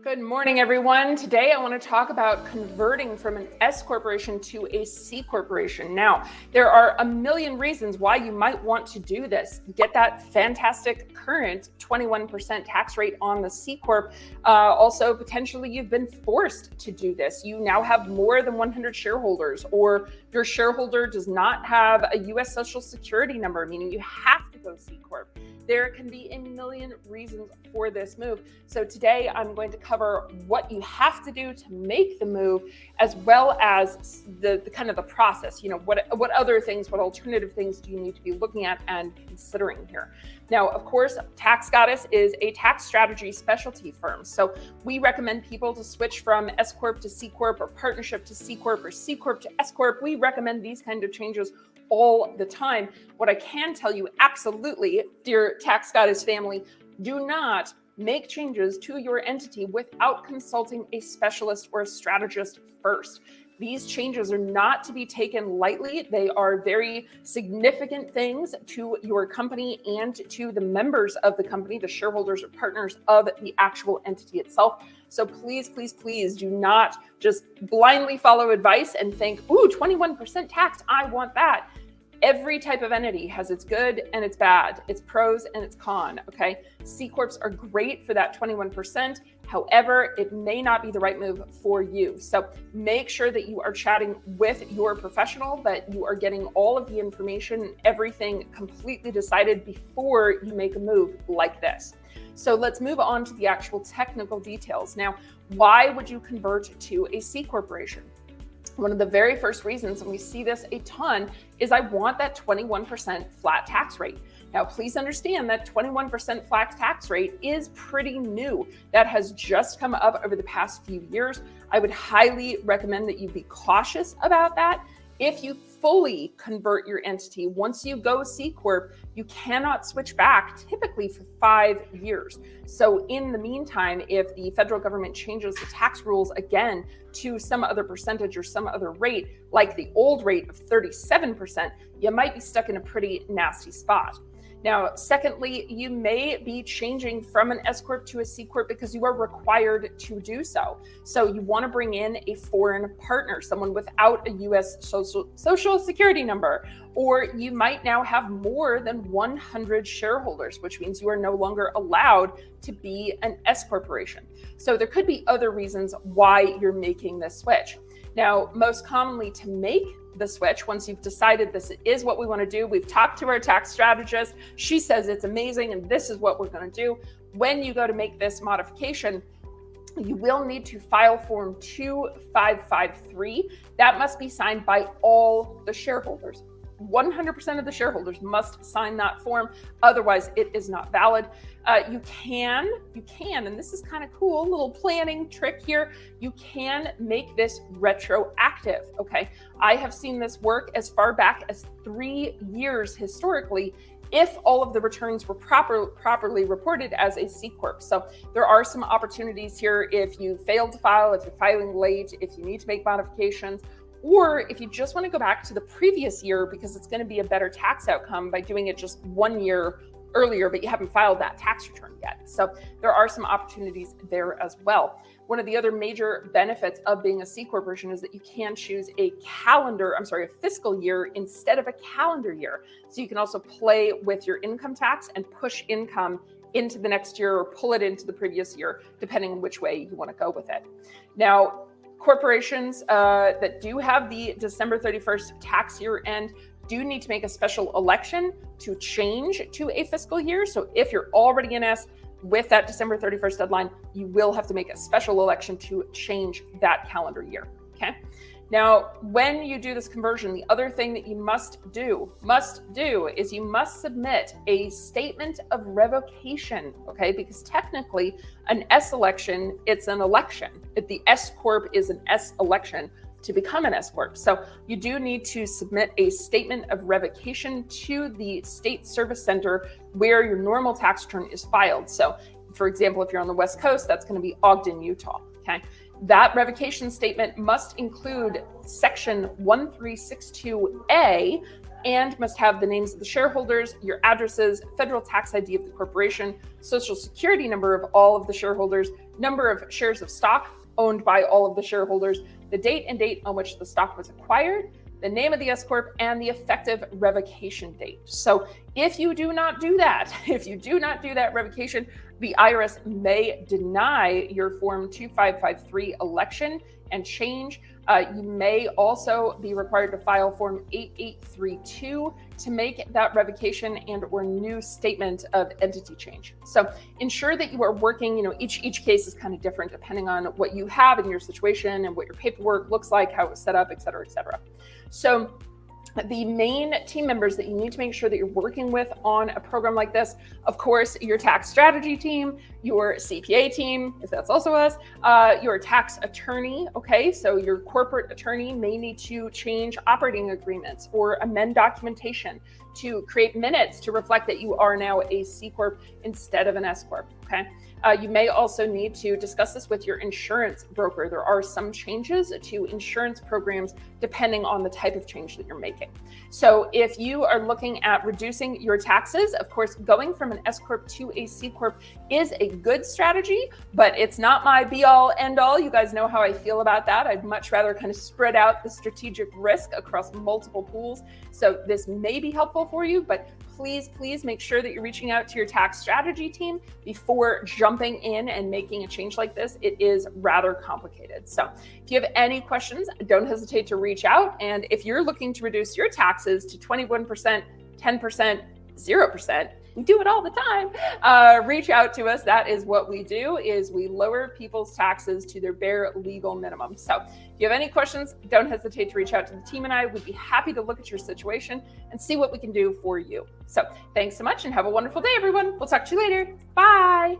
Good morning, everyone. Today, I want to talk about converting from an S corporation to a C corporation. Now, there are a million reasons why you might want to do this. Get that fantastic current 21% tax rate on the C Corp. Also, potentially, you've been forced to do this. You now have more than 100 shareholders, or your shareholder does not have a U.S. Social Security number, meaning you have to go C Corp. There can be a million reasons for this move. So today I'm going to cover what you have to do to make the move, as well as the kind of the process. You know, what other things, what alternative things do you need to be looking at and considering here? Now, of course, Tax Goddess is a tax strategy specialty firm. So we recommend people to switch from S Corp to C Corp, or partnership to C Corp, or C Corp to S Corp. We recommend these kind of changes all the time. What I can tell you, absolutely, dear Tax Goddess family, do not make changes to your entity without consulting a specialist or a strategist first. These changes are not to be taken lightly. They are very significant things to your company and to the members of the company, the shareholders or partners of the actual entity itself. So please, please, please do not just blindly follow advice and think, ooh, 21% tax, I want that. Every type of entity has its good and its bad, its pros and its con, okay? C Corps are great for that 21%. However, it may not be the right move for you. So make sure that you are chatting with your professional, that you are getting all of the information, everything completely decided before you make a move like this. So let's move on to the actual technical details. Now, why would you convert to a C corporation? One of the very first reasons, and we see this a ton, is I want that 21% flat tax rate. Now, please understand that 21% flat tax rate is pretty new. That has just come up over the past few years. I would highly recommend that you be cautious about that. If you fully convert your entity, once you go C Corp, you cannot switch back typically for 5 years. So in the meantime, if the federal government changes the tax rules again to some other percentage or some other rate, like the old rate of 37%, you might be stuck in a pretty nasty spot. Now, secondly, you may be changing from an S Corp to a C Corp because you are required to do so. So you want to bring in a foreign partner, someone without a U.S. Social Security number, or you might now have more than 100 shareholders, which means you are no longer allowed to be an S corporation. So there could be other reasons why you're making this switch. Now, most commonly, to make the switch, once you've decided this is what we want to do, we've talked to our tax strategist, she says it's amazing and this is what we're going to do. When you go to make this modification, you will need to file form 2553. That must be signed by all the shareholders. 100% of the shareholders must sign that form, otherwise it is not valid. You can, and this is kind of cool, a little planning trick here, you can make this retroactive, okay? I have seen this work as far back as 3 years historically, if all of the returns were properly reported as a C Corp. So there are some opportunities here if you failed to file, if you're filing late, if you need to make modifications, or if you just want to go back to the previous year because it's going to be a better tax outcome by doing it just 1 year earlier, but you haven't filed that tax return yet. So there are some opportunities there as well. One of the other major benefits of being a C corporation is that you can choose a fiscal year instead of a calendar year. So you can also play with your income tax and push income into the next year or pull it into the previous year, depending on which way you want to go with it. Now, corporations that do have the December 31st tax year end do need to make a special election to change to a fiscal year. So if you're already in S with that December 31st deadline, you will have to make a special election to change that calendar year, okay? Now, when you do this conversion, the other thing that you must do is you must submit a statement of revocation, okay? Because technically, an S election, it's an election. The S Corp is an S election to become an S Corp. So you do need to submit a statement of revocation to the state service center where your normal tax return is filed. So, for example, if you're on the West Coast, that's going to be Ogden, Utah, okay? That revocation statement must include section 1362A and must have the names of the shareholders, your addresses, federal tax ID of the corporation, social security number of all of the shareholders, number of shares of stock owned by all of the shareholders, the date and date on which the stock was acquired, the name of the S-Corp, and the effective revocation date. So if you do not do that, revocation, the IRS may deny your Form 2553 election and change. You may also be required to file Form 8832 to make that revocation and or new statement of entity change. So ensure that you are working, each case is kind of different depending on what you have in your situation and what your paperwork looks like, how it's set up, et cetera, et cetera. So the main team members that you need to make sure that you're working with on a program like this, of course, your tax strategy team, your CPA team, if that's also us, your tax attorney, okay? So your corporate attorney may need to change operating agreements or amend documentation to create minutes to reflect that you are now a C-Corp instead of an S-Corp, okay? You may also need to discuss this with your insurance broker. There are some changes to insurance programs depending on the type of change that you're making. So if you are looking at reducing your taxes, of course, going from an S-Corp to a C-Corp is a good strategy, but it's not my be-all, end-all. You guys know how I feel about that. I'd much rather kind of spread out the strategic risk across multiple pools. So this may be helpful for you, but please make sure that you're reaching out to your tax strategy team before jumping in and making a change like this. It is rather complicated. So if you have any questions, don't hesitate to reach out. And if you're looking to reduce your taxes to 21%, 10%, 0%, we do it all the time, reach out to us. That is what we do, is we lower people's taxes to their bare legal minimum. So if you have any questions, don't hesitate to reach out to the team and I would be happy to look at your situation and see what we can do for you. So thanks so much and have a wonderful day, everyone. We'll talk to you later. Bye.